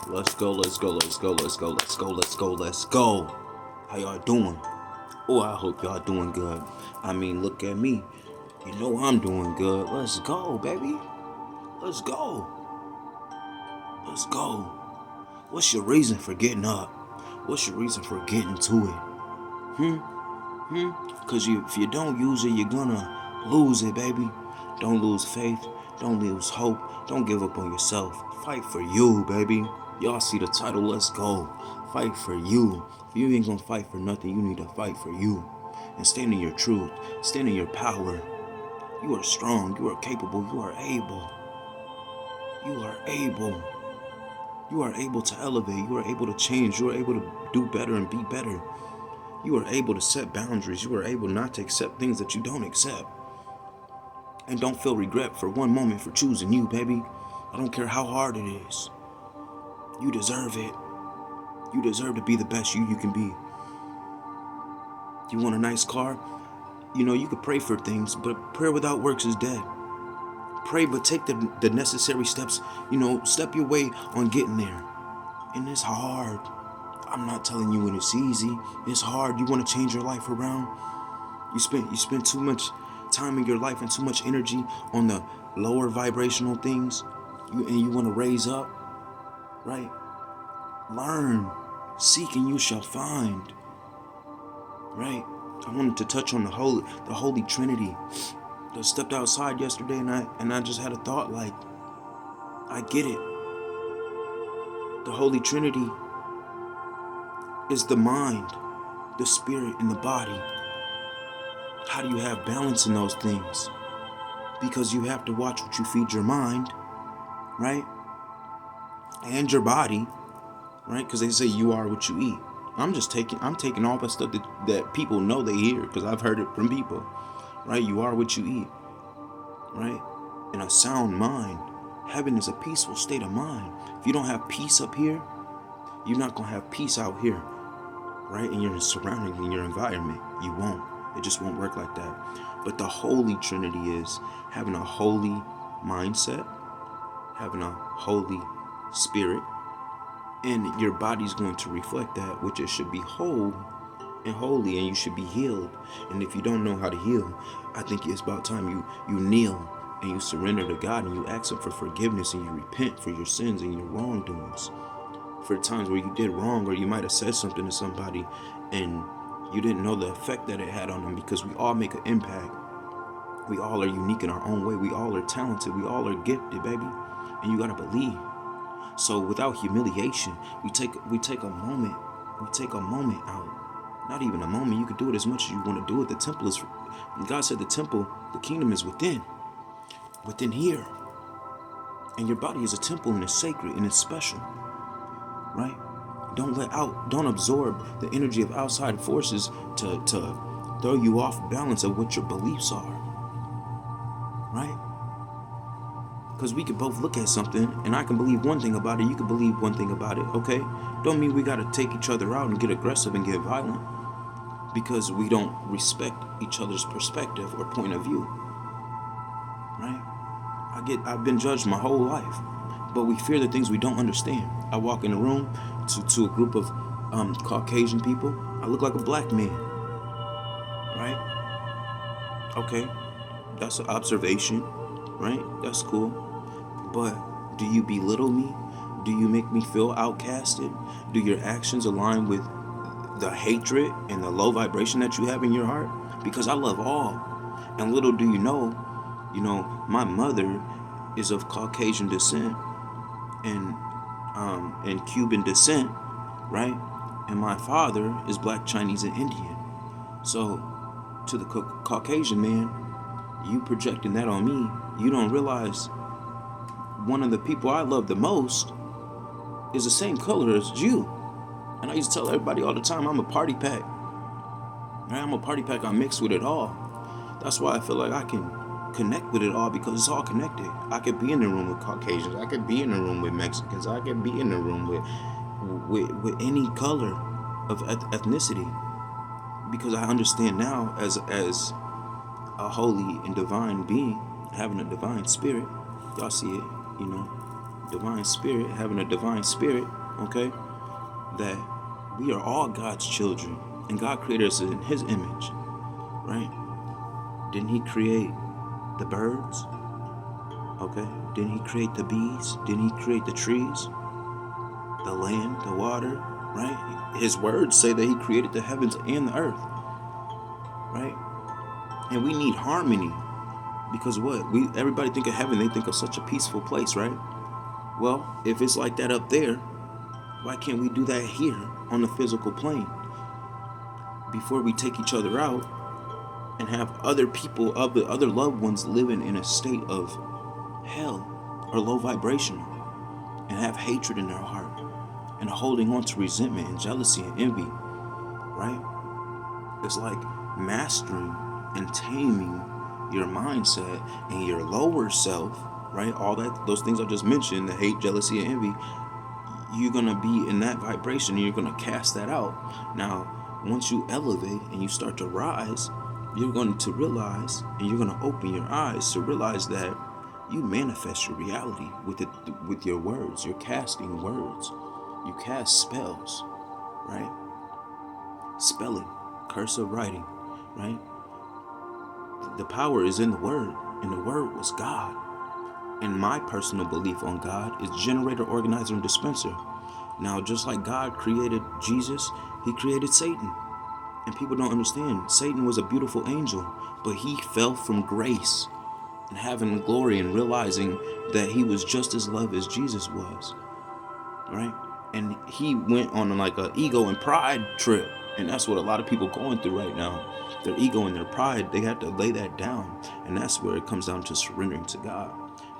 Let's go, let's go, let's go, let's go, let's go, let's go, let's go. How y'all doing? Oh, I hope y'all doing good. I mean, look at me. You know I'm doing good. Let's go, baby. Let's go. Let's go. What's your reason for getting up? What's your reason for getting to it? Because if you don't use it, you're gonna lose it, baby. Don't lose faith. Don't lose hope. Don't give up on yourself. Fight for you, baby. Y'all see the title, let's go. Fight for you. If you ain't gonna fight for nothing, you need to fight for you. And stand in your truth. Stand in your power. You are strong. You are capable. You are able. You are able. You are able to elevate. You are able to change. You are able to do better and be better. You are able to set boundaries. You are able not to accept things that you don't accept. And don't feel regret for one moment for choosing you, baby. I don't care how hard it is. You deserve it. You deserve to be the best you can be. You want a nice car? You know, you could pray for things, but prayer without works is dead. Pray, but take the necessary steps. You know, step your way on getting there. And it's hard. I'm not telling you when it's easy. It's hard. You want to change your life around. You spend too much time in your life and too much energy on the lower vibrational things. And you want to raise up, right? Learn. Seek and you shall find. Right? I wanted to touch on the Holy Trinity. I stepped outside yesterday and I just had a thought like, I get it. The Holy Trinity is the mind, the spirit, and the body. How do you have balance in those things? Because you have to watch what you feed your mind, right? And your body, right? Because they say you are what you eat. I'm taking all that stuff that people know they hear, because I've heard it from people, right? You are what you eat, right? In a sound mind. Heaven is a peaceful state of mind. If you don't have peace up here, you're not going to have peace out here, right? In your surroundings, in your environment. You won't. It just won't work like that. But the Holy Trinity is having a holy mindset, having a holy spirit, and your body's going to reflect that, which it should be whole and holy, and you should be healed. And if you don't know how to heal, I think it's about time you kneel and you surrender to God and you ask Him for forgiveness and you repent for your sins and your wrongdoings. For times where you did wrong, or you might have said something to somebody and you didn't know the effect that it had on them, because we all make an impact. We all are unique in our own way. We all are talented. We all are gifted, baby. And you gotta believe. So without humiliation, we take a moment. We take a moment out. Not even a moment. You can do it as much as you want to do it. The temple is, God said the temple, the kingdom is within here. And your body is a temple and it's sacred and it's special, right? Don't absorb the energy of outside forces to throw you off balance of what your beliefs are, right? Because we can both look at something and I can believe one thing about it, you can believe one thing about it, okay? Don't mean we gotta take each other out and get aggressive and get violent because we don't respect each other's perspective or point of view, right? I've been judged my whole life, but we fear the things we don't understand. I walk in a room to a group of Caucasian people. I look like a black man, right? Okay, that's an observation, right? That's cool. But do you belittle me? Do you make me feel outcasted? Do your actions align with the hatred and the low vibration that you have in your heart? Because I love all. And little do you know, my mother is of Caucasian descent and Cuban descent, right? And my father is black, Chinese, and Indian. So to the Caucasian man, you projecting that on me, you don't realize one of the people I love the most is the same color as you. And I used to tell everybody all the time, I'm a party pack. Right? I'm a party pack, I mix with it all. That's why I feel like I can connect with it all, because it's all connected. I could be in the room with Caucasians, I could be in the room with Mexicans, I could be in the room with any color of ethnicity, because I understand now as a holy and divine being, having a divine spirit. Y'all see it, divine spirit, having a divine spirit, okay, that we are all God's children, and God created us in His image, right? Didn't He create the birds? Okay. Didn't He create the bees? Didn't He create the trees, the land, the water, right? His words say that He created the heavens and the earth, right? And we need harmony, because what? Everybody think of heaven, they think of such a peaceful place, right? Well, if it's like that up there, why can't we do that here on the physical plane? Before we take each other out and have other people, other loved ones living in a state of hell or low vibration, and have hatred in their heart and holding on to resentment and jealousy and envy, right? It's like mastering and taming your mindset and your lower self, right? All those things I just mentioned, the hate, jealousy, and envy, you're gonna be in that vibration and you're gonna cast that out. Now, once you elevate and you start to rise, you're going to realize, and you're gonna open your eyes to realize that you manifest your reality with your words. You're casting words. You cast spells, right? Spelling, cursive writing, right? The power is in the word, and the word was God. And my personal belief on God is generator, organizer, and dispenser. Now, just like God created Jesus, He created Satan. And people don't understand. Satan was a beautiful angel, but he fell from grace and having glory and realizing that he was just as loved as Jesus was, right? And he went on like an ego and pride trip. And that's what a lot of people going through right now. Their ego and their pride, they have to lay that down. And that's where it comes down to surrendering to God,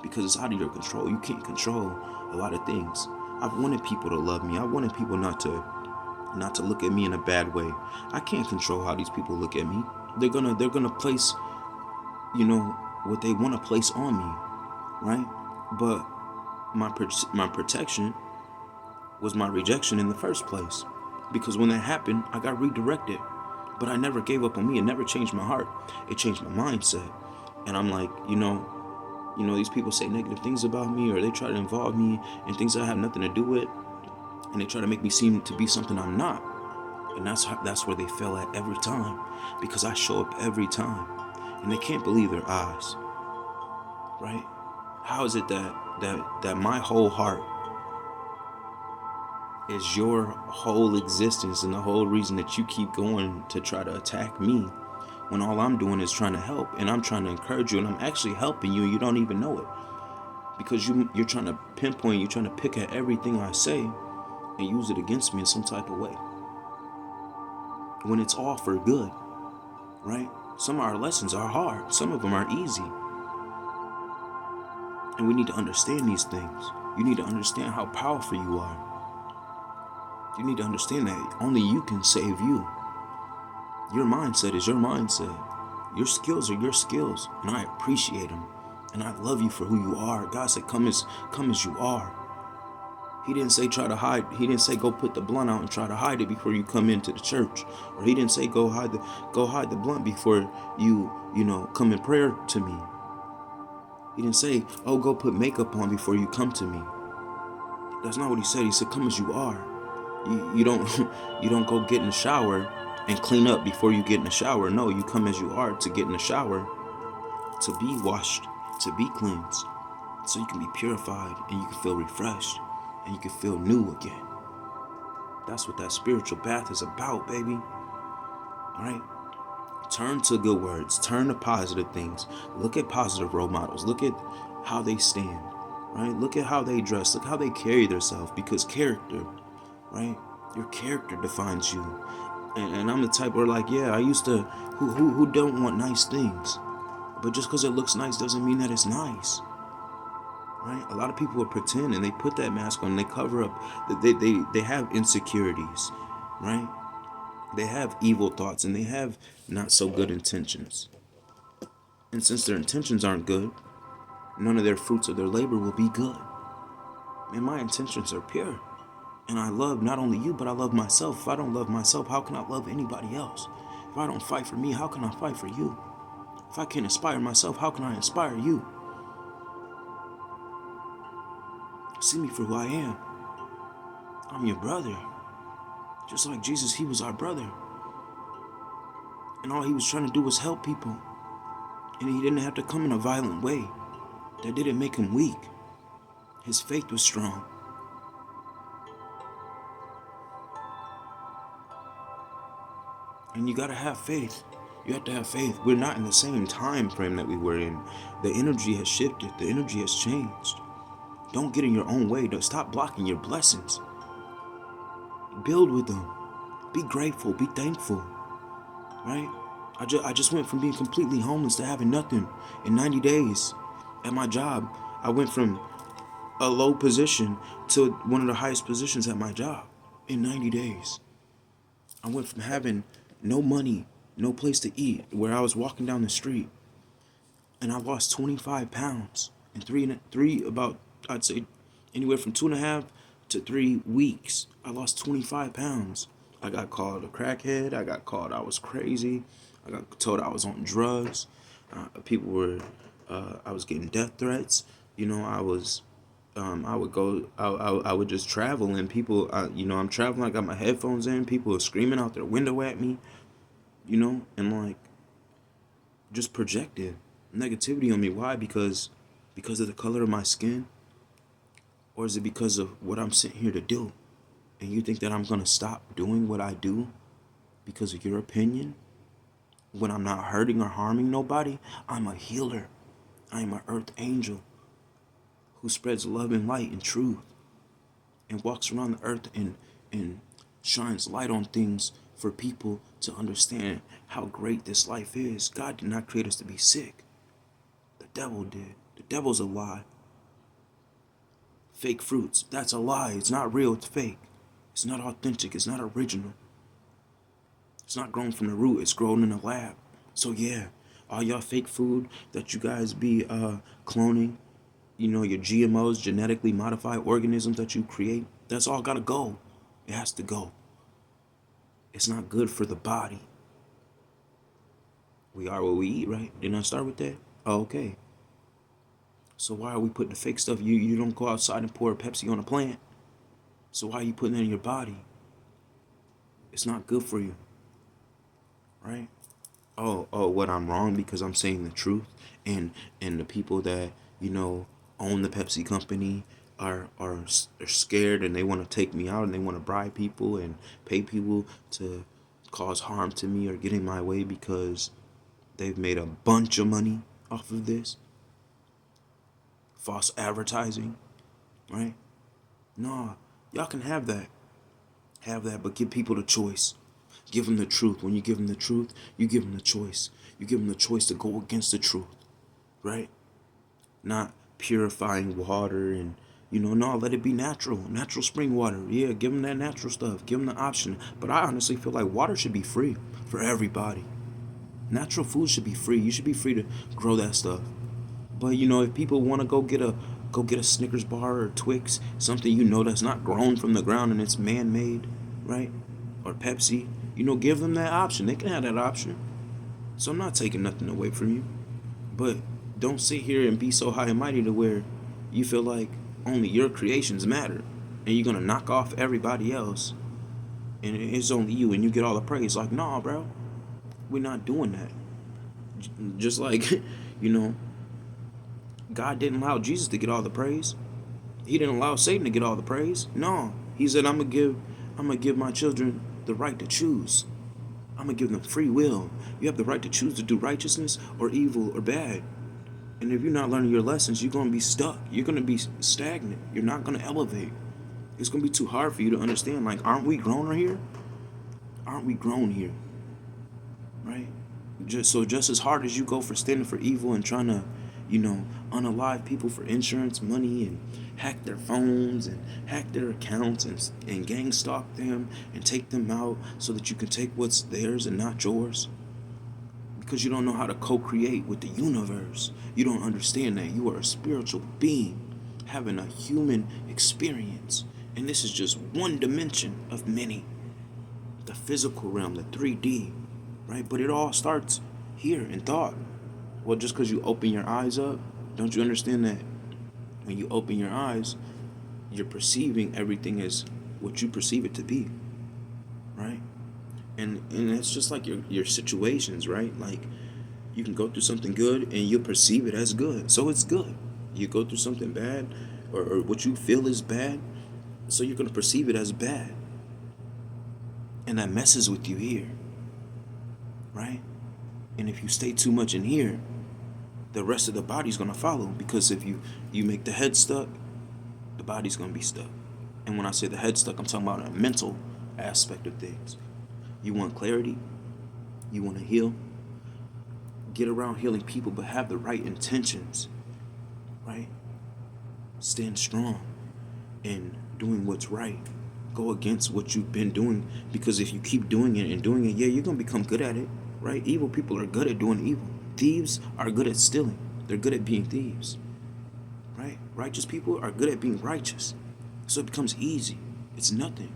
because it's out of your control. You can't control a lot of things. I've wanted people to love me. I wanted people not to look at me in a bad way. I can't control how these people look at me. They're gonna place, what they want to place on me, right? But my protection was my rejection in the first place, because when that happened, I got redirected. But I never gave up on me. It never changed my heart. It changed my mindset. And I'm like, these people say negative things about me, or they try to involve me in things I have nothing to do with, and they try to make me seem to be something I'm not. And that's where they fail at every time, because I show up every time, and they can't believe their eyes, right? How is it that my whole heart is your whole existence and the whole reason that you keep going to try to attack me, when all I'm doing is trying to help, and I'm trying to encourage you, and I'm actually helping you, and you don't even know it, because you're trying to pinpoint, you're trying to pick at everything I say and use it against me in some type of way, when it's all for good, right? Some of our lessons are hard, some of them are easy, and we need to understand these things. You need to understand how powerful you are. You need to understand that only you can save you. Your mindset is your mindset. Your skills are your skills, and I appreciate them, and I love you for who you are. God said, come as you are. He didn't say try to hide. He didn't say go put the blunt out and try to hide it before you come into the church. Or he didn't say go hide the blunt before you come in prayer to me. He didn't say, oh, go put makeup on before you come to me. That's not what he said. He said, come as you are. You don't go get in the shower and clean up before you get in the shower. No, you come as you are to get in the shower, to be washed, to be cleansed, so you can be purified and you can feel refreshed and you can feel new again. That's what that spiritual bath is about, baby. All right? Turn to good words. Turn to positive things. Look at positive role models. Look at how they stand, right? Look at how they dress. Look how they carry themselves, because character, right? Your character defines you. And I'm the type where I used to, who don't want nice things. But just because it looks nice doesn't mean that it's nice. Right? A lot of people will pretend, and they put that mask on, and they cover up. They have insecurities, right? They have evil thoughts, and they have not so good intentions. And since their intentions aren't good, none of their fruits of their labor will be good. And my intentions are pure. And I love not only you, but I love myself. If I don't love myself, how can I love anybody else? If I don't fight for me, how can I fight for you? If I can't inspire myself, how can I inspire you? See me for who I am. I'm your brother. Just like Jesus, he was our brother. And all he was trying to do was help people. And he didn't have to come in a violent way. That didn't make him weak. His faith was strong. And you gotta have faith. You have to have faith. We're not in the same time frame that we were in. The energy has shifted. The energy has changed. Don't get in your own way. Don't stop blocking your blessings. Build with them. Be grateful. Be thankful. Right? I just went from being completely homeless to having nothing in 90 days. At my job, I went from a low position to one of the highest positions at my job in 90 days. I went from having no money, no place to eat, where I was walking down the street, and I lost 25 pounds in I'd say anywhere from 2.5 to 3 weeks. I lost 25 pounds. I got called a crackhead. I got called I was crazy. I got told I was on drugs. I was getting death threats. I would just travel, and people, I'm traveling, I got my headphones in, people are screaming out their window at me, and like, just projected negativity on me. Why? Because of the color of my skin? Or is it because of what I'm sitting here to do? And you think that I'm gonna stop doing what I do because of your opinion? When I'm not hurting or harming nobody? I'm a healer. I am an earth angel who spreads love and light and truth and walks around the earth and shines light on things for people to understand how great this life is. God did not create us to be sick. The devil did. The devil's a lie. Fake fruits, that's a lie. It's not real, it's fake. It's not authentic, it's not original. It's not grown from the root, it's grown in a lab. So yeah, all y'all fake food that you guys be cloning, your GMOs, genetically modified organisms that you create, that's all gotta go. It has to go. It's not good for the body. We are what we eat, right? Didn't I start with that? Oh, okay. So why are we putting the fake stuff? You don't go outside and pour a Pepsi on a plant. So why are you putting it in your body? It's not good for you, right? Oh, what, I'm wrong because I'm saying the truth, and the people that own the Pepsi company are scared, and they want to take me out, and they want to bribe people and pay people to cause harm to me or get in my way because they've made a bunch of money off of this false advertising, right? No, y'all can have that, but give people the choice. Give them the truth. When you give them the truth, you give them the choice. You give them the choice to go against the truth, right? Not purifying water and, no, let it be natural spring water. Yeah, give them that natural stuff. Give them the option. But I honestly feel like water should be free for everybody. Natural food should be free. You should be free to grow that stuff. But if people want to go get a Snickers bar or Twix, something that's not grown from the ground and it's man-made, right? Or Pepsi, give them that option. They can have that option. So I'm not taking nothing away from you. But don't sit here and be so high and mighty to where you feel like only your creations matter and you're gonna knock off everybody else and it's only you and you get all the praise. Like, nah, bro, we're not doing that. Just like, God didn't allow Jesus to get all the praise. He didn't allow Satan to get all the praise. No, he said, I'm gonna give my children the right to choose. I'm gonna give them free will. You have the right to choose to do righteousness or evil or bad. And if you're not learning your lessons, you're gonna be stuck. You're gonna be stagnant. You're not gonna elevate. It's gonna be too hard for you to understand. Like, aren't we grown here? Aren't we grown here? Right? Just as hard as you go for standing for evil and trying to, unalive people for insurance money and hack their phones and hack their accounts and gang stalk them and take them out so that you can take what's theirs and not yours. Because you don't know how to co-create with the universe. You don't understand that you are a spiritual being having a human experience. And this is just one dimension of many. The physical realm, the 3D, right? But it all starts here in thought. Well, just because you open your eyes up, don't you understand that when you open your eyes, you're perceiving everything as what you perceive it to be, right? And it's just like your situations, right? Like you can go through something good and you'll perceive it as good, so it's good. You go through something bad, or what you feel is bad, so you're gonna perceive it as bad, and that messes with you here, right? And if you stay too much in here, the rest of the body's gonna follow, because if you make the head stuck, the body's gonna be stuck. And when I say the head stuck, I'm talking about a mental aspect of things. You want clarity, you want to heal, get around healing people, but have the right intentions, right? Stand strong in doing what's right. Go against what you've been doing, because if you keep doing it and doing it, yeah, you're gonna become good at it, right? Evil people are good at doing evil. Thieves are good at stealing. They're good at being thieves, right? Righteous people are good at being righteous. So it becomes easy. It's nothing.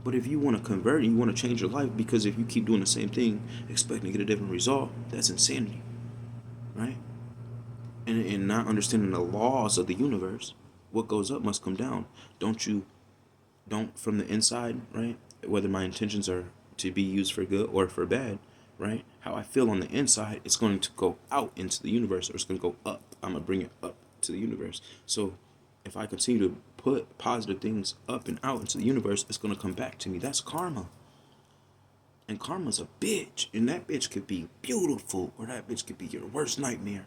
But if you want to convert and you want to change your life, because if you keep doing the same thing, expecting to get a different result, that's insanity, right? And not understanding the laws of the universe, what goes up must come down. Don't from the inside, right? Whether my intentions are to be used for good or for bad, right? How I feel on the inside, it's going to go out into the universe, or it's going to go up. I'm going to bring it up to the universe. So if I continue to put positive things up and out into the universe, it's going to come back to me. That's karma. And karma's a bitch. And that bitch could be beautiful, or that bitch could be your worst nightmare.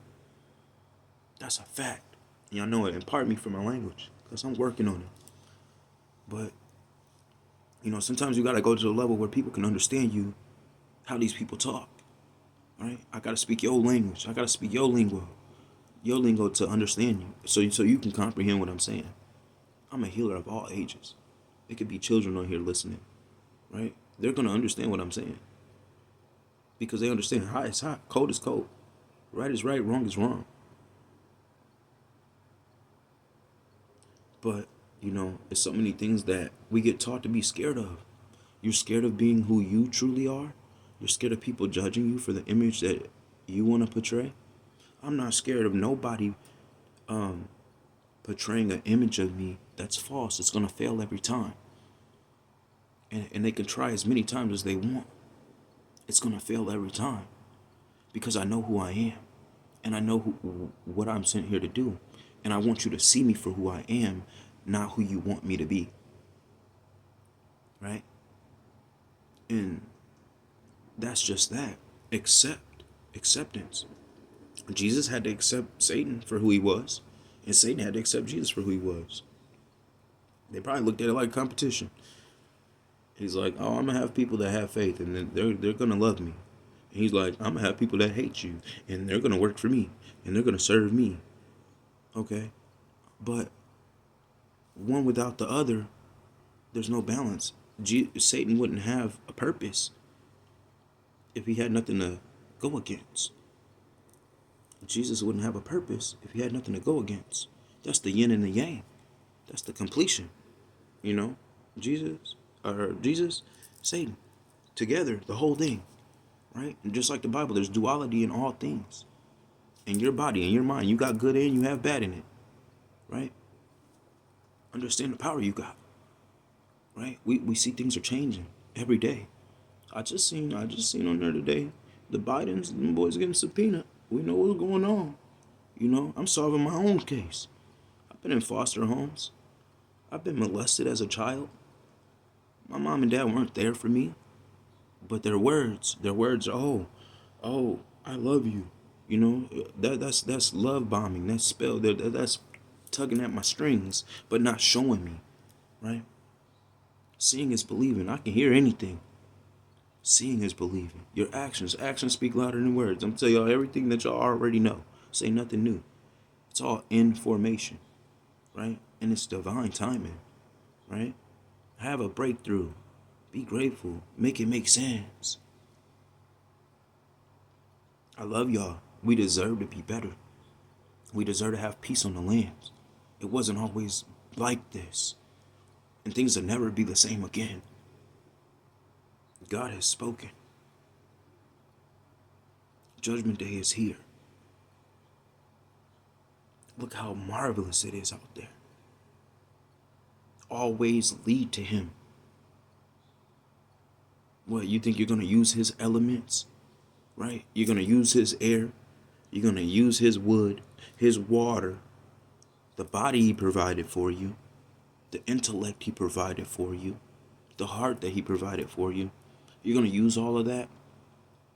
That's a fact. And y'all know it. And pardon me for my language, because I'm working on it. But, sometimes you got to go to the level where people can understand you, how these people talk. Right? I got to speak your language. I got to speak your lingo to understand you. So you can comprehend what I'm saying. I'm a healer of all ages. It could be children on here listening, right? They're going to understand what I'm saying, because they understand hot is hot, cold is cold, right is right, wrong is wrong. But, there's so many things that we get taught to be scared of. You're scared of being who you truly are. You're scared of people judging you for the image that you want to portray. I'm not scared of nobody portraying an image of me that's false. It's going to fail every time. And they can try as many times as they want. It's going to fail every time, because I know who I am, and I know what I'm sent here to do. And I want you to see me for who I am, not who you want me to be. Right? And that's just that. Acceptance. Jesus had to accept Satan for who he was, and Satan had to accept Jesus for who he was. They probably looked at it like competition. He's like, oh, I'm going to have people that have faith, and they're going to love me. And he's like, I'm going to have people that hate you, and they're going to work for me, and they're going to serve me. Okay? But one without the other, there's no balance. Satan wouldn't have a purpose if he had nothing to go against. Jesus wouldn't have a purpose if he had nothing to go against. That's the yin and the yang. That's the completion. Jesus, Satan, together, the whole thing, right? And just like the Bible, there's duality in all things. In your body, in your mind, you got good and you have bad in it, right? Understand the power you got, right? We see things are changing every day. I just seen on there today, the Bidens, them boys getting subpoenaed. We know what's going on. I'm solving my own case. I've been in foster homes. I've been molested as a child. My mom and dad weren't there for me, but their words are, oh, I love you. That's love bombing. That's spell. That's tugging at my strings, but not showing me, right? Seeing is believing. I can hear anything. Seeing is believing. Your actions speak louder than words. I'm telling y'all everything that y'all already know. Say nothing new. It's all information, right? And it's divine timing, right? Have a breakthrough. Be grateful. Make it make sense. I love y'all. We deserve to be better. We deserve to have peace on the land. It wasn't always like this. And things will never be the same again. God has spoken. Judgment Day is here. Look how marvelous it is out there. always lead to him. What, you think you're going to use his elements, right? You're going to use his air. You're going to use his wood, his water, the body he provided for you, the intellect he provided for you, the heart that he provided for you. You're going to use all of that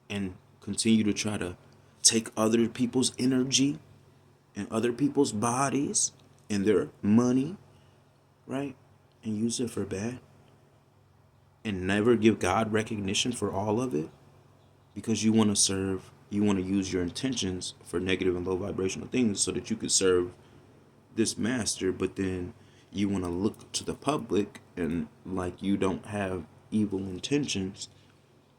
and continue to try to take other people's energy and other people's bodies and their money, right? And use it for bad. And never give God recognition for all of it because you want to serve, you want to use your intentions for negative and low vibrational things so that you could serve this master, but then you want to look to the public and like you don't have evil intentions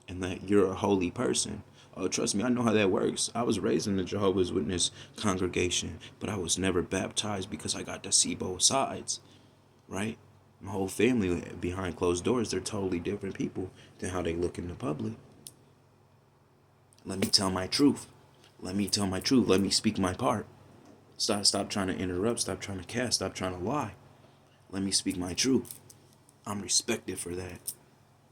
and that you're a holy person. Oh, trust me, I know how that works. I was raised in the Jehovah's Witness congregation, but I was never baptized because I got to see both sides, right? My whole family behind closed doors, they're totally different people than how they look in the public. Let me tell my truth. Let me tell my truth. Let me speak my part. Stop trying to interrupt. Stop trying to cast. Stop trying to lie. Let me speak my truth. I'm respected for that.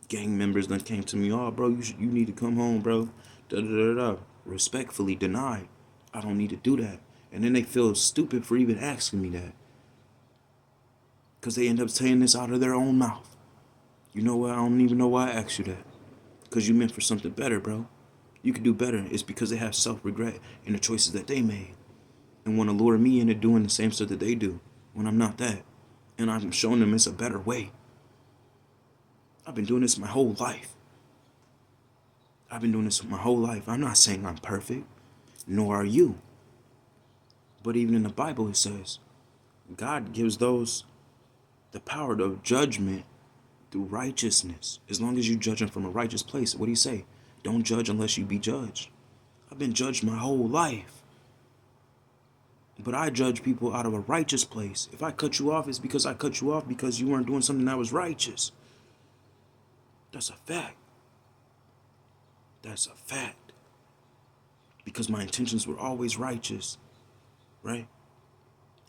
Gang members done came to me, oh, bro, you need to come home, bro. Da da da da. Respectfully denied. I don't need to do that. And then they feel stupid for even asking me that. Because they end up saying this out of their own mouth. You know what? I don't even know why I asked you that. Because you meant for something better, bro. You could do better. It's because they have self-regret in the choices that they made. And want to lure me into doing the same stuff that they do. When I'm not that. And I'm showing them it's a better way. I've been doing this my whole life. I'm not saying I'm perfect. Nor are you. But even in the Bible it says, God gives those the power of judgment through righteousness. As long as you judge them from a righteous place. What do you say? Don't judge unless you be judged. I've been judged my whole life. But I judge people out of a righteous place. If I cut you off, it's because I cut you off because you weren't doing something that was righteous. That's a fact. That's a fact. Because my intentions were always righteous. Right?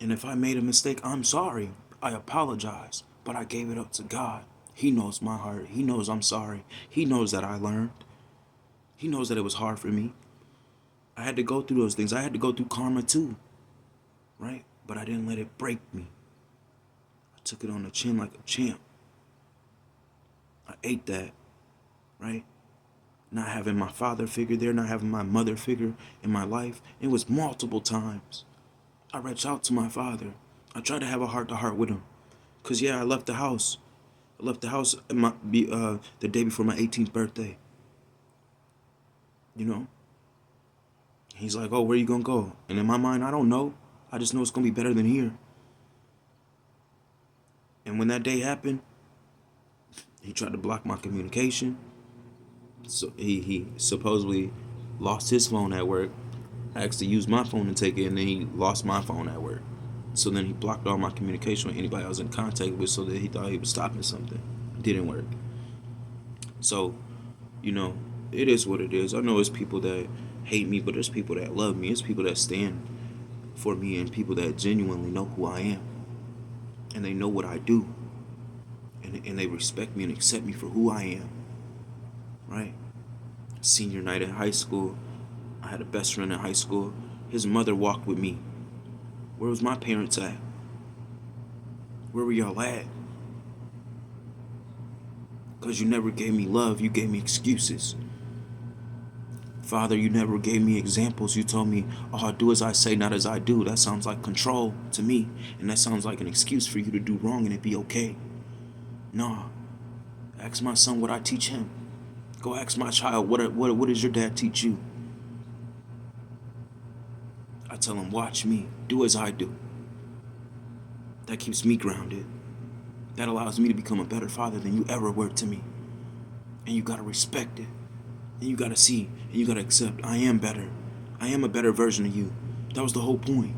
And if I made a mistake, I'm sorry. I apologize. But I gave it up to God. He knows my heart. He knows I'm sorry. He knows that I learned. He knows that it was hard for me. I had to go through those things. I had to go through karma too. Right? But I didn't let it break me. I took it on the chin like a champ. I ate that. Right? Not having my father figure there, not having my mother figure in my life. It was multiple times. I reached out to my father. I tried to have a heart-to-heart with him. Because, yeah, I left the house. I left the house the day before my 18th birthday. You know? He's like, oh, where you going to go? And in my mind, I don't know. I just know it's going to be better than here. And when that day happened, he tried to block my communication. So he supposedly lost his phone at work. I asked to use my phone to take it, and then he lost my phone at work. So then he blocked all my communication with anybody I was in contact with so that he thought he was stopping something. It didn't work. So, you know, it is what it is. I know it's people that hate me, but there's people that love me. It's people that stand for me and people that genuinely know who I am. And they know what I do. And they respect me and accept me for who I am. Right? Senior night in high school, I had a best friend in high school. His mother walked with me. Where was my parents at? Where were y'all at? Because you never gave me love, you gave me excuses. Father, you never gave me examples. You told me, oh, do as I say, not as I do. That sounds like control to me. And that sounds like an excuse for you to do wrong and it be okay. Nah. Ask my son what I teach him. Go ask my child, what does your dad teach you? I tell him, watch me. Do as I do. That keeps me grounded. That allows me to become a better father than you ever were to me. And you gotta respect it. And you gotta see. And you gotta accept. I am better. I am a better version of you. That was the whole point.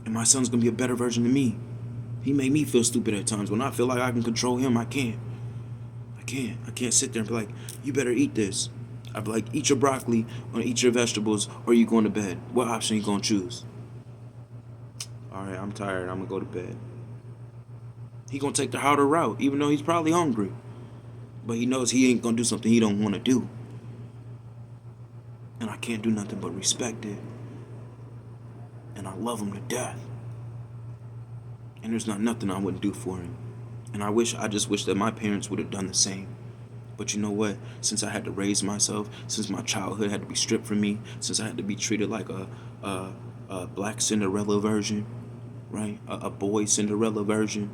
And my son's gonna be a better version of me. He made me feel stupid at times. When I feel like I can control him, I can't. I can't sit there and be like, you better eat this. I'd be like, eat your broccoli or eat your vegetables or you going to bed. What option you gonna choose? Alright, I'm tired. I'm gonna go to bed. He gonna take the harder route, even though he's probably hungry. But he knows he ain't gonna do something he don't want to do. And I can't do nothing but respect it. And I love him to death. And there's not nothing I wouldn't do for him. And I just wish that my parents would have done the same. But you know what? Since I had to raise myself, since my childhood had to be stripped from me, since I had to be treated like a black Cinderella version, right? A boy Cinderella version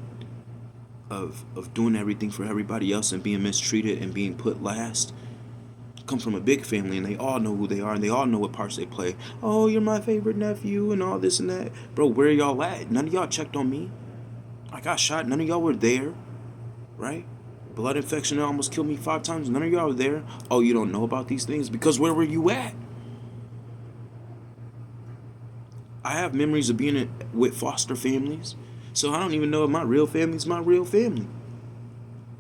of doing everything for everybody else and being mistreated and being put last. Come from a big family and they all know who they are and they all know what parts they play. Oh, you're my favorite nephew and all this and that. Bro, where y'all at? None of y'all checked on me. I got shot. None of y'all were there, right? Blood infection that almost killed me 5 times. None of y'all were there. Oh, you don't know about these things? Because where were you at? I have memories of being with foster families. So I don't even know if my real family's my real family.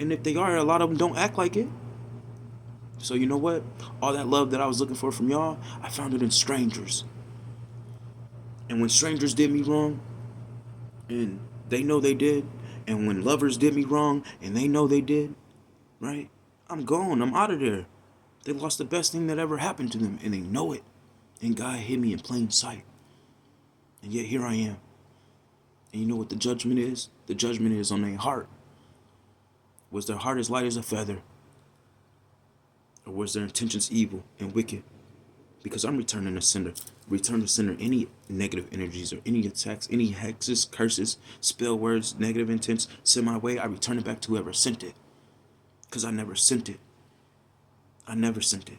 And if they are, a lot of them don't act like it. So you know what? All that love that I was looking for from y'all, I found it in strangers. And when strangers did me wrong, and they know they did, and when lovers did me wrong, and they know they did, right? I'm gone. I'm out of there. They lost the best thing that ever happened to them, and they know it. And God hid me in plain sight. And yet here I am. And you know what the judgment is? The judgment is on their heart. Was their heart as light as a feather? Or was their intentions evil and wicked? Because I'm returning to sender. Return to sender any negative energies or any attacks, any hexes, curses, spell words, negative intents send my way. I return it back to whoever sent it. Because I never sent it. I never sent it.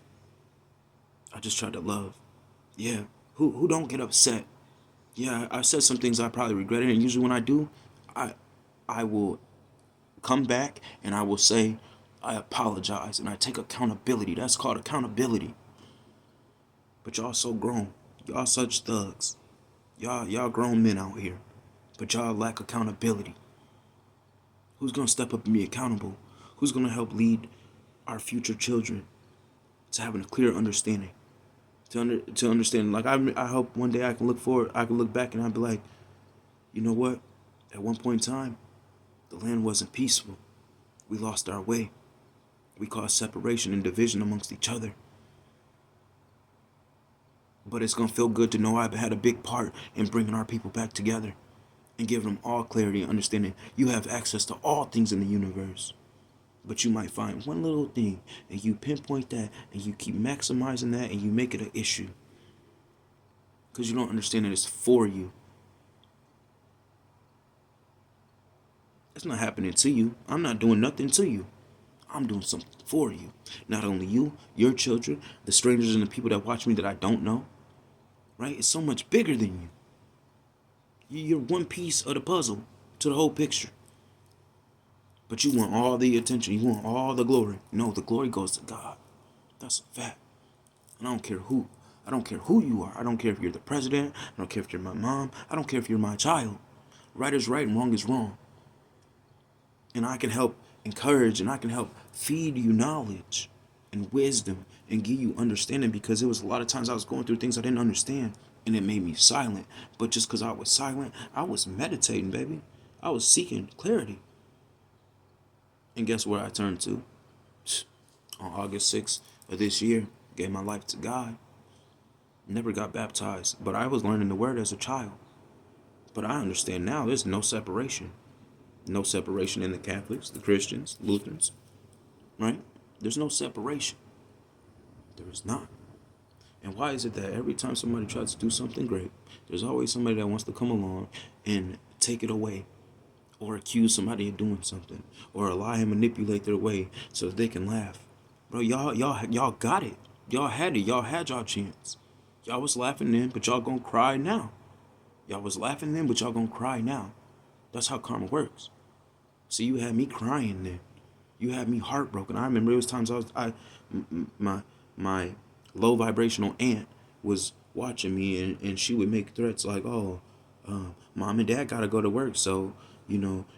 I just tried to love. Yeah. Who don't get upset? Yeah, I said some things I probably regretted, and usually when I do, I will come back and I will say, I apologize and I take accountability. That's called accountability. But y'all so grown. Y'all such thugs. Y'all grown men out here. But y'all lack accountability. Who's gonna step up and be accountable? Who's gonna help lead our future children to having a clear understanding? To understand, like I hope one day I can look back and I'll be like, you know what? At one point in time, the land wasn't peaceful. We lost our way. We caused separation and division amongst each other. But it's gonna feel good to know I've had a big part in bringing our people back together and giving them all clarity and understanding. You have access to all things in the universe. But you might find one little thing and you pinpoint that and you keep maximizing that and you make it an issue. Because you don't understand that it's for you. It's not happening to you. I'm not doing nothing to you. I'm doing something for you. Not only you, your children, the strangers and the people that watch me that I don't know. Right? It's so much bigger than you. You're one piece of the puzzle to the whole picture. But you want all the attention. You want all the glory. No, the glory goes to God. That's a fact. And I don't care who. I don't care who you are. I don't care if you're the president. I don't care if you're my mom. I don't care if you're my child. Right is right and wrong is wrong. And I can help encourage and I can help feed you knowledge and wisdom and give you understanding, because it was a lot of times I was going through things I didn't understand and it made me silent. But just because I was silent, I was meditating, baby. I was seeking clarity. And guess where I turned to? On August 6th of this year, gave my life to God. Never got baptized, but I was learning the word as a child. But I understand now there's no separation. No separation in the Catholics, the Christians, Lutherans, right? There's no separation. There is not. And why is it that every time somebody tries to do something great, there's always somebody that wants to come along and take it away, or accuse somebody of doing something, or lie and manipulate their way so that they can laugh? Bro, y'all got it. Y'all had it. Y'all had y'all chance. Y'all was laughing then, but y'all gonna cry now. Y'all was laughing then, but y'all gonna cry now. That's how karma works. So you had me crying then. You had me heartbroken. I remember it was times my low vibrational aunt was watching me and she would make threats like, oh, mom and dad gotta go to work. So,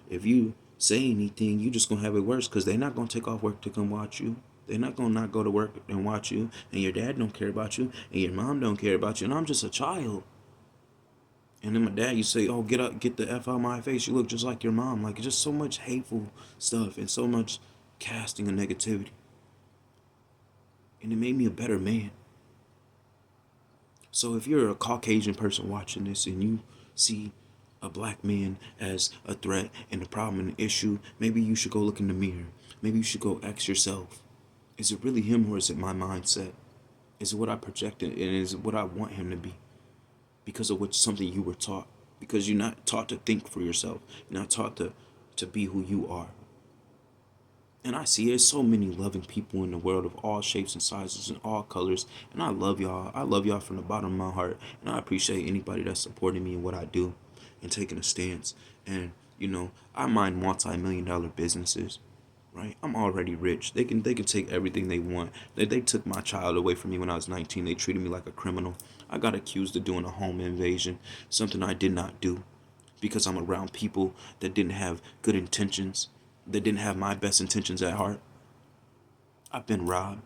if you say anything, you just gonna have it worse, because they're not gonna take off work to come watch you. They're not gonna not go to work and watch you. And your dad don't care about you. And your mom don't care about you. And I'm just a child. And then my dad used to say, "Oh, get up, get the F out of my face. You look just like your mom." Like, just so much hateful stuff and so much casting of negativity. And it made me a better man. So if you're a Caucasian person watching this and you see a black man as a threat and a problem and an issue, maybe you should go look in the mirror. Maybe you should go ask yourself, is it really him or is it my mindset? Is it what I projected and is it what I want him to be? Because of what something you were taught. Because you're not taught to think for yourself. You're not taught to be who you are. And I see there's so many loving people in the world of all shapes and sizes and all colors. And I love y'all. I love y'all from the bottom of my heart. And I appreciate anybody that's supporting me in what I do and taking a stance. And, I mind multi-million-dollar businesses. Right? I'm already rich. They can take everything they want. They took my child away from me when I was 19. They treated me like a criminal. I got accused of doing a home invasion, something I did not do because I'm around people that didn't have good intentions, that didn't have my best intentions at heart. I've been robbed.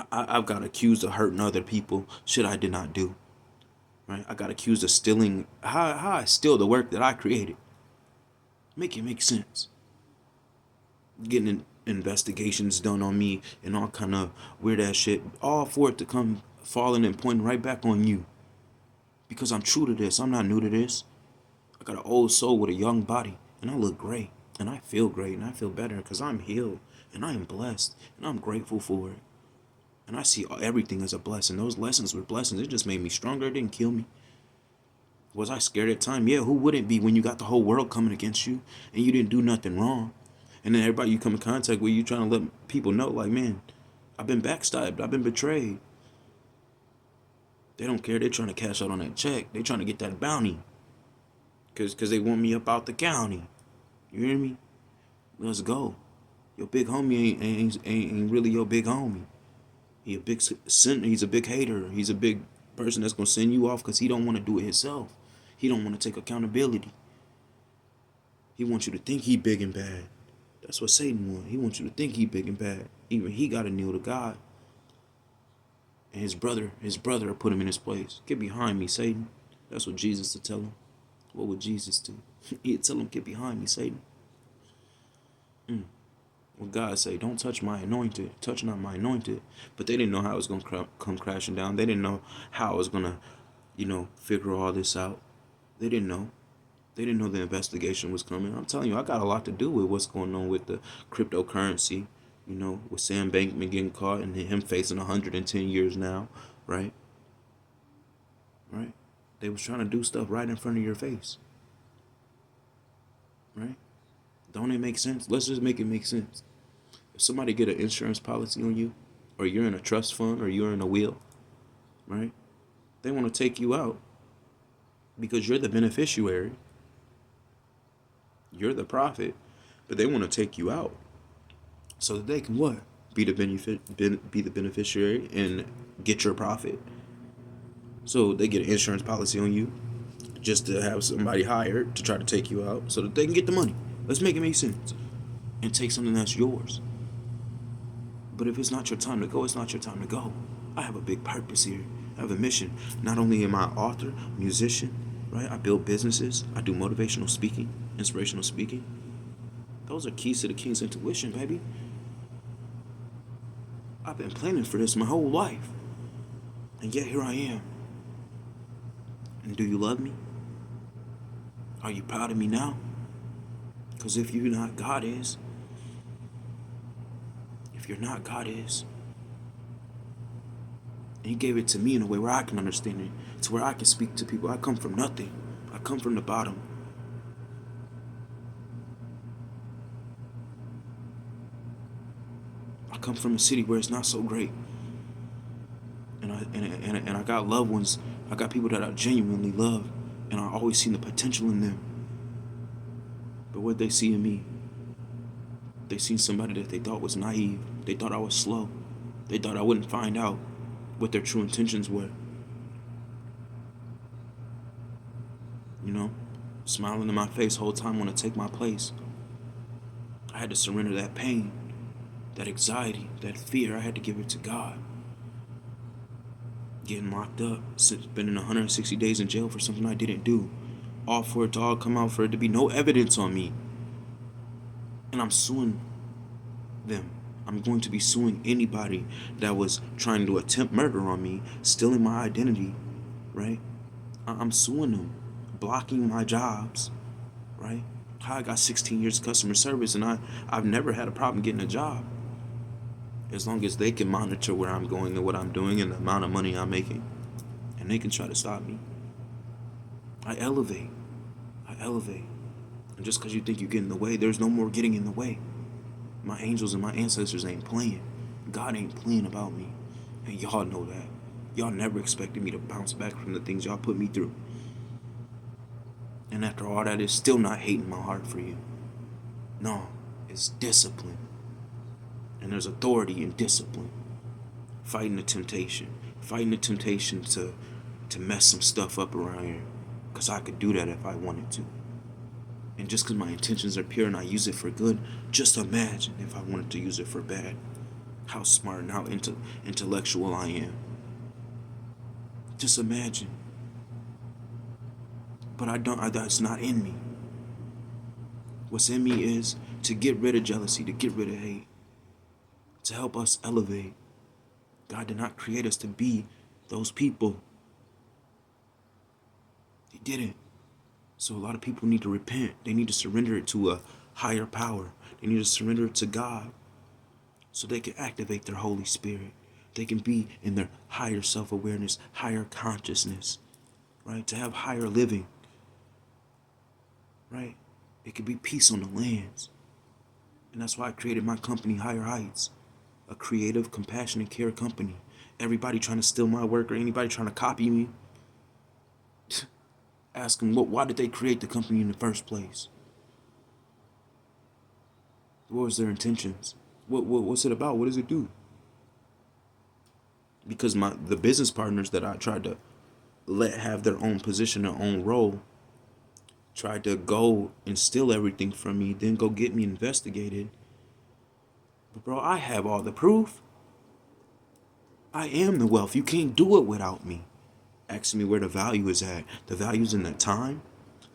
I've got accused of hurting other people, shit I did not do. Right? I got accused of stealing. How I steal the work that I created. Make it make sense. Getting investigations done on me and all kind of weird ass shit, all for it to come falling and pointing right back on you. Because I'm true to this. I'm not new to this. I got an old soul with a young body, and I look great, and I feel great, and I feel better because I'm healed, and I am blessed, and I'm grateful for it. And I see everything as a blessing. Those lessons were blessings. It just made me stronger. It didn't kill me. Was I scared at the time? Yeah, who wouldn't be when you got the whole world coming against you and you didn't do nothing wrong? And then everybody you come in contact with, you trying to let people know, like, man, I've been backstabbed. I've been betrayed. They don't care. They're trying to cash out on that check. They're trying to get that bounty. Because they want me up out the county. You hear me? Let's go. Your big homie ain't really your big homie. He's a big hater. He's a big person that's going to send you off because he don't want to do it himself. He don't want to take accountability. He wants you to think he big and bad. That's what Satan wants. He wants you to think he big and bad. Even he got to kneel to God. And his brother will put him in his place. Get behind me, Satan. That's what Jesus would tell him. What would Jesus do? He'd tell him, get behind me, Satan. Well, God say, don't touch my anointed. Touch not my anointed. But they didn't know how it was going to come crashing down. They didn't know how I was going to, figure all this out. They didn't know. They didn't know the investigation was coming. I'm telling you, I got a lot to do with what's going on with the cryptocurrency, with Sam Bankman getting caught and him facing 110 years now, right? Right? They was trying to do stuff right in front of your face. Right? Don't it make sense? Let's just make it make sense. If somebody get an insurance policy on you, or you're in a trust fund, or you're in a will, right? They want to take you out because you're the beneficiary. You're the profit, but they want to take you out so that they can what? Be the beneficiary and get your profit. So they get an insurance policy on you just to have somebody hired to try to take you out so that they can get the money. Let's make it make sense and take something that's yours. But if it's not your time to go, it's not your time to go. I have a big purpose here. I have a mission. Not only am I an author, musician, right? I build businesses. I do motivational speaking, inspirational speaking. Those are keys to the King's intuition, baby. I've been planning for this my whole life. And yet here I am. And do you love me? Are you proud of me now? Because if you're not, God is. If you're not, God is. And he gave it to me in a way where I can understand it, to where I can speak to people. I come from nothing. I come from the bottom. I come from a city where it's not so great. And I got loved ones. I got people that I genuinely love. And I always seen the potential in them. But what they see in me, they seen somebody that they thought was naive. They thought I was slow. They thought I wouldn't find out what their true intentions were. Smiling in my face the whole time, want to take my place. I had to surrender that pain, that anxiety, that fear. I had to give it to God. Getting locked up, spending 160 days in jail for something I didn't do. all for it to all come out, for it to be no evidence on me. And I'm suing them. I'm going to be suing anybody that was trying to attempt murder on me, stealing my identity, right? I'm suing them, blocking my jobs, right? I got 16 years of customer service, and I've never had a problem getting a job, as long as they can monitor where I'm going and what I'm doing and the amount of money I'm making, and they can try to stop me. I elevate. And just because you think you get in the way, there's no more getting in the way. My angels and my ancestors ain't playing. God ain't playing about me. And y'all know that. Y'all never expected me to bounce back from the things y'all put me through. And after all that, it's still not hating my heart for you. No, it's discipline. And there's authority in discipline. Fighting the temptation. Fighting the temptation to mess some stuff up around here. Because I could do that if I wanted to. And just because my intentions are pure and I use it for good, just imagine if I wanted to use it for bad. How smart and how intellectual I am. Just imagine. But that's not in me. What's in me is to get rid of jealousy, to get rid of hate, to help us elevate. God did not create us to be those people. He didn't. So a lot of people need to repent. They need to surrender it to a higher power. They need to surrender it to God so they can activate their Holy Spirit. They can be in their higher self-awareness, higher consciousness, right? To have higher living, right? It could be peace on the lands. And that's why I created my company, Higher Heights, a creative, compassionate care company. Everybody trying to steal my work or anybody trying to copy me, ask them, why did they create the company in the first place? What was their intentions? What's it about? What does it do? Because the business partners that I tried to let have their own position, their own role, tried to go and steal everything from me, then go get me investigated. But bro, I have all the proof. I am the wealth. You can't do it without me. Asking me where the value is at. The value's in the time.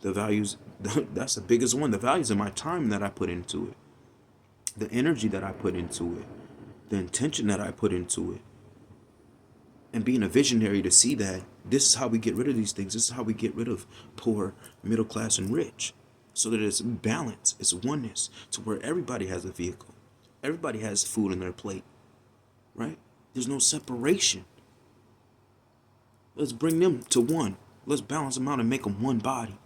The values, that's the biggest one. The value's in my time that I put into it. The energy that I put into it. The intention that I put into it. And being a visionary to see that this is how we get rid of these things. This is how we get rid of poor, middle class, and rich. So that it's balance, it's oneness, to where everybody has a vehicle. Everybody has food on their plate, right? There's no separation. Let's bring them to one. Let's balance them out and make them one body.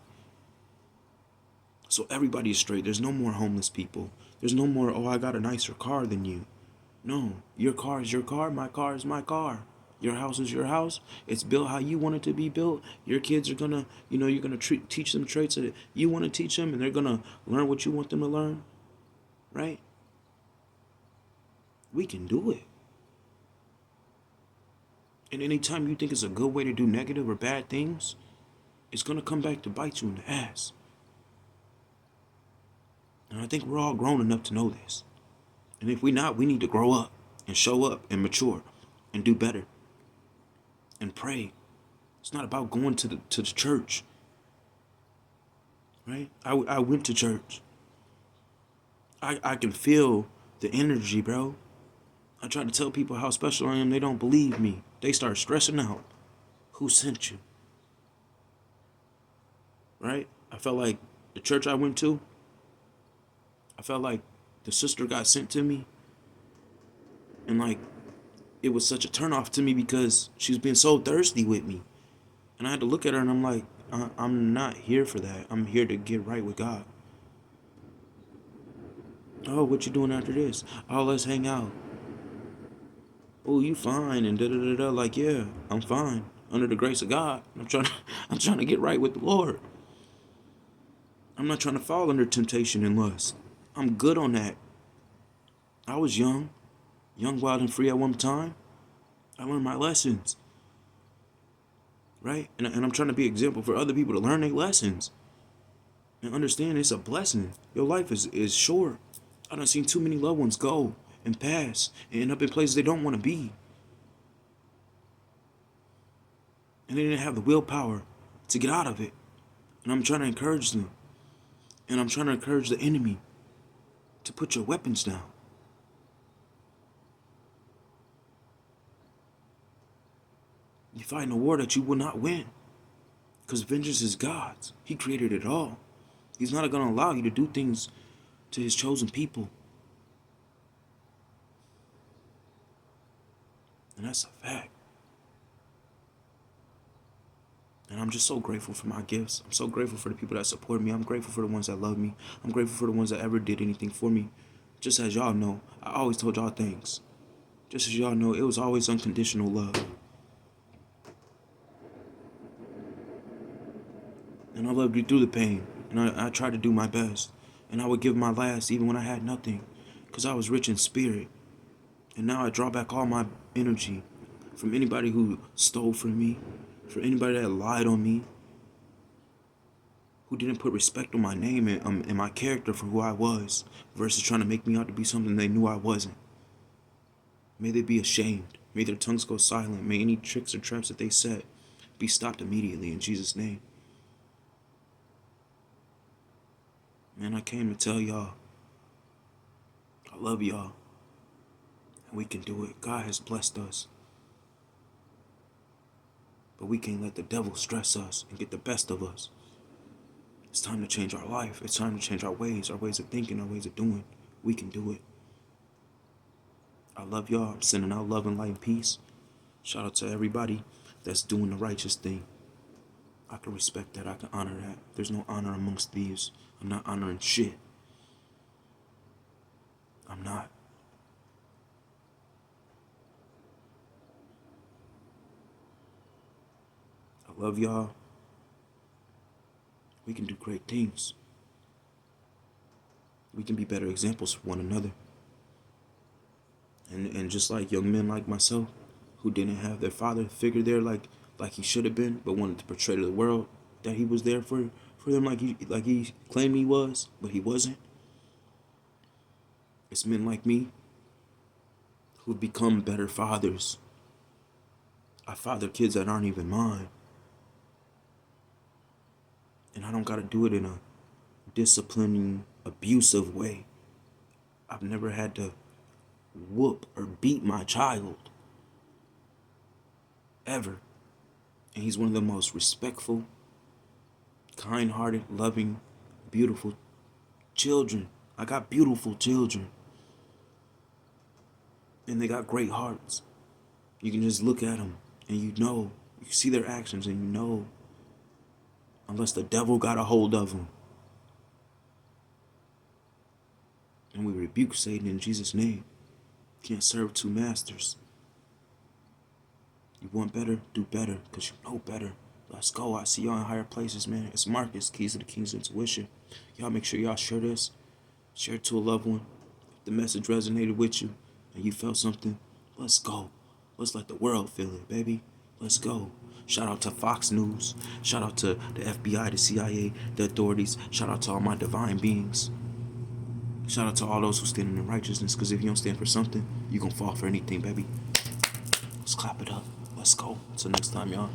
So everybody is straight. There's no more homeless people. There's no more, I got a nicer car than you. No, your car is your car. My car is my car. Your house is your house. It's built how you want it to be built. Your kids are gonna, you're gonna teach them traits that you want to teach them, and they're gonna learn what you want them to learn, right? We can do it. And anytime you think it's a good way to do negative or bad things, it's gonna come back to bite you in the ass. And I think we're all grown enough to know this. And if we're not, we need to grow up and show up and mature and do better and pray. It's not about going to the church, right? I went to church. I can feel the energy, bro. I try to tell people how special I am. They don't believe me. They start stressing out. Who sent you? Right? I felt like the church I went to, I felt like the sister got sent to me. And like, it was such a turnoff to me because she was being so thirsty with me. And I had to look at her and I'm like, I'm not here for that. I'm here to get right with God. Oh, what you doing after this? Oh, let's hang out. Oh, you fine and da da da da. Like, yeah, I'm fine under the grace of God. I'm trying to get right with the Lord. I'm not trying to fall under temptation and lust. I'm good on that. I was young, wild, and free at one time. I learned my lessons, right? And I'm trying to be an example for other people to learn their lessons and understand it's a blessing. Your life is short. I done seen too many loved ones go and pass and end up in places they don't want to be. And they didn't have the willpower to get out of it. And I'm trying to encourage them. And I'm trying to encourage the enemy to put your weapons down. You're fighting a war that you will not win. Because vengeance is God's. He created it all. He's not going to allow you to do things to his chosen people. And that's a fact. And I'm just so grateful for my gifts. I'm so grateful for the people that support me. I'm grateful for the ones that love me. I'm grateful for the ones that ever did anything for me. Just as y'all know, I always told y'all thanks. Just as y'all know, it was always unconditional love. And I loved you through the pain. And I tried to do my best. And I would give my last even when I had nothing. Because I was rich in spirit. And now I draw back all my energy from anybody who stole from me, for anybody that lied on me, who didn't put respect on my name and my character for who I was, versus trying to make me out to be something they knew I wasn't. May they be ashamed. May their tongues go silent. May any tricks or traps that they set be stopped immediately in Jesus' name. Man, I came to tell y'all, I love y'all. And we can do it. God has blessed us. But we can't let the devil stress us and get the best of us. It's time to change our life. It's time to change our ways of thinking, our ways of doing. We can do it. I love y'all. I'm sending out love and light and peace. Shout out to everybody that's doing the righteous thing. I can respect that. I can honor that. There's no honor amongst thieves. I'm not honoring shit. I'm not. I love y'all. We can do great things. We can be better examples for one another. And just like young men like myself, who didn't have their father figure there like he should have been, but wanted to portray to the world that he was there for them like he claimed he was, but he wasn't. It's men like me who become better fathers. I father kids that aren't even mine. And I don't gotta do it in a disciplining, abusive way. I've never had to whoop or beat my child. Ever. And he's one of the most respectful, kind-hearted, loving, beautiful children. I got beautiful children. And they got great hearts. You can just look at them and you know. You see their actions and you know. Unless the devil got a hold of them. And we rebuke Satan in Jesus' name. Can't serve two masters. You want better? Do better, because you know better. Let's go. I see y'all in higher places, man. It's Marcus, Keys to the King's Intuition. Y'all make sure y'all share this. Share it to a loved one. If the message resonated with you and you felt something, let's go. Let's let the world feel it, baby. Let's go. Shout out to Fox News. Shout out to the FBI, the CIA, the authorities. Shout out to all my divine beings. Shout out to all those who stand in righteousness, because if you don't stand for something, you're going to fall for anything, baby. Let's clap it up. Let's go. Until next time, y'all.